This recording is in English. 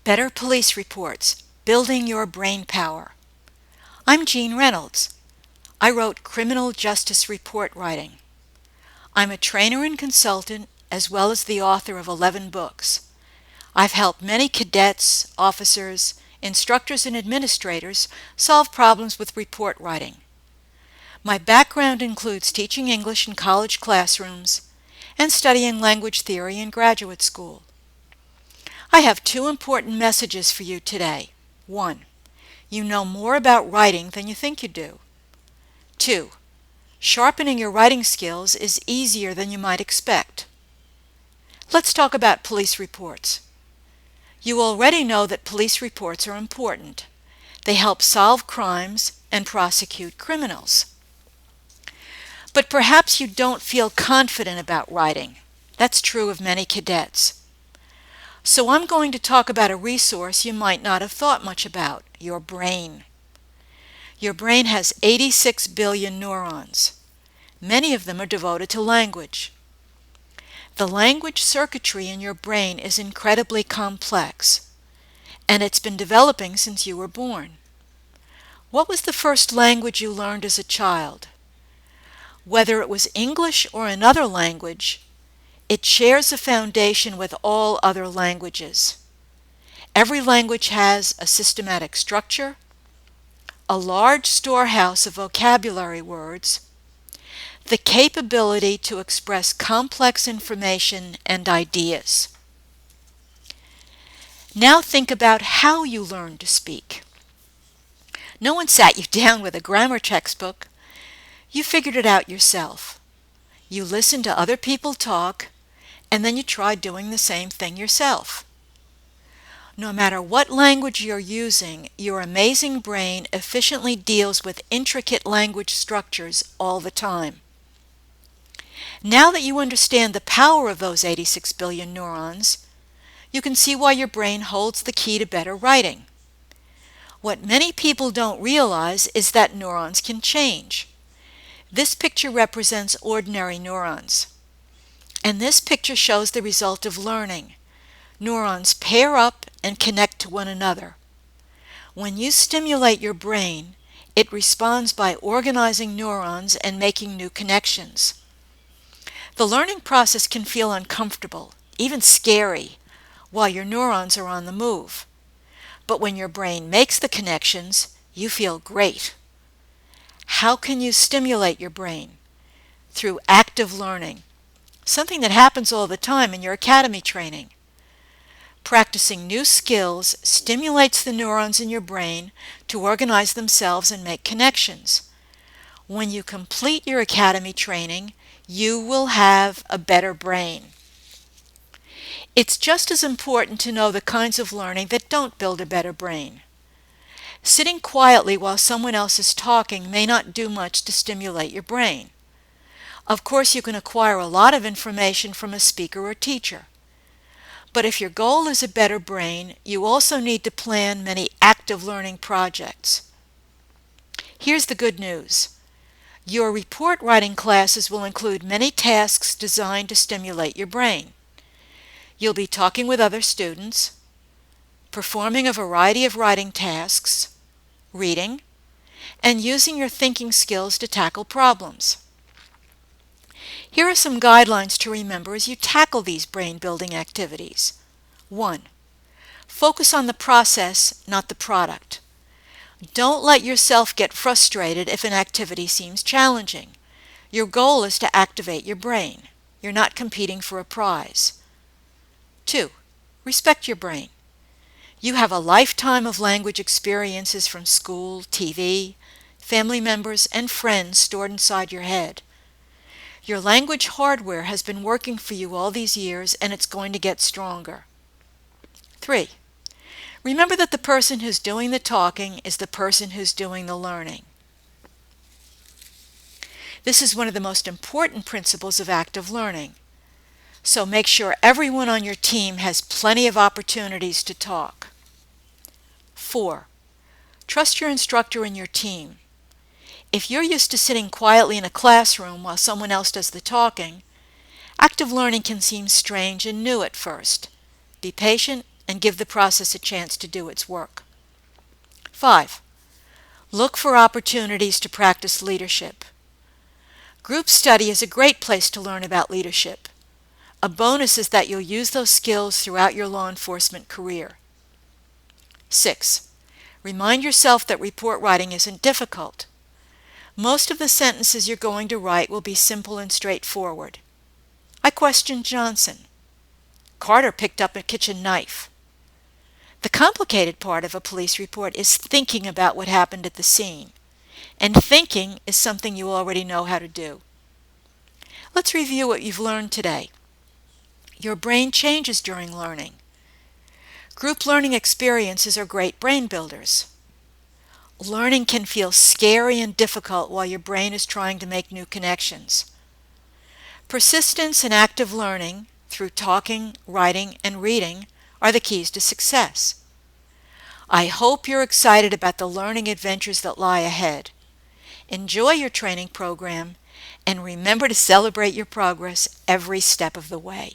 Better Police Reports, Building Your Brain Power. I'm Jean Reynolds. I wrote criminal justice report writing. I'm a trainer and consultant as well as the author of 11 books. I've helped many cadets, officers, instructors, and administrators solve problems with report writing. My background includes teaching English in college classrooms and studying language theory in graduate school. I have 2 important messages for you today. 1. You know more about writing than you think you do. 2. Sharpening your writing skills is easier than you might expect. Let's talk about police reports. You already know that police reports are important. They help solve crimes and prosecute criminals. But perhaps you don't feel confident about writing. That's true of many cadets. So I'm going to talk about a resource you might not have thought much about, your brain. Your brain has 86 billion neurons. Many of them are devoted to language. The language circuitry in your brain is incredibly complex, and it's been developing since you were born. What was the first language you learned as a child? Whether it was English or another language, it shares a foundation with all other languages. Every language has a systematic structure, a large storehouse of vocabulary words, the capability to express complex information and ideas. Now think about how you learned to speak. No one sat you down with a grammar textbook. You figured it out yourself. You listened to other people talk, and then you tried doing the same thing yourself. No matter what language you're using, your amazing brain efficiently deals with intricate language structures all the time. Now that you understand the power of those 86 billion neurons, you can see why your brain holds the key to better writing. What many people don't realize is that neurons can change. This picture represents ordinary neurons. And this picture shows the result of learning. Neurons pair up and connect to one another. When you stimulate your brain, it responds by organizing neurons and making new connections. The learning process can feel uncomfortable, even scary, while your neurons are on the move. But when your brain makes the connections, you feel great. How can you stimulate your brain? Through active learning, something that happens all the time in your academy training. Practicing new skills stimulates the neurons in your brain to organize themselves and make connections. When you complete your academy training, you will have a better brain. It's just as important to know the kinds of learning that don't build a better brain. Sitting quietly while someone else is talking may not do much to stimulate your brain. Of course, you can acquire a lot of information from a speaker or teacher. But if your goal is a better brain, you also need to plan many active learning projects. Here's the good news. Your report writing classes will include many tasks designed to stimulate your brain. You'll be talking with other students, performing a variety of writing tasks, reading, and using your thinking skills to tackle problems. Here are some guidelines to remember as you tackle these brain-building activities. 1. Focus on the process, not the product. Don't let yourself get frustrated if an activity seems challenging. Your goal is to activate your brain. You're not competing for a prize. 2. Respect your brain. You have a lifetime of language experiences from school, TV, family members, and friends stored inside your head. Your language hardware has been working for you all these years, and it's going to get stronger. 3. Remember that the person who's doing the talking is the person who's doing the learning. This is one of the most important principles of active learning. So make sure everyone on your team has plenty of opportunities to talk. 4. Trust your instructor and your team. If you're used to sitting quietly in a classroom while someone else does the talking, active learning can seem strange and new at first. Be patient and give the process a chance to do its work. 5. Look for opportunities to practice leadership. Group study is a great place to learn about leadership. A bonus is that you'll use those skills throughout your law enforcement career. 6. Remind yourself that report writing isn't difficult. Most of the sentences you're going to write will be simple and straightforward. I questioned Johnson. Carter picked up a kitchen knife. The complicated part of a police report is thinking about what happened at the scene. And thinking is something you already know how to do. Let's review what you've learned today. Your brain changes during learning. Group learning experiences are great brain builders. Learning can feel scary and difficult while your brain is trying to make new connections. Persistence and active learning through talking, writing, and reading are the keys to success. I hope you're excited about the learning adventures that lie ahead. Enjoy your training program and remember to celebrate your progress every step of the way.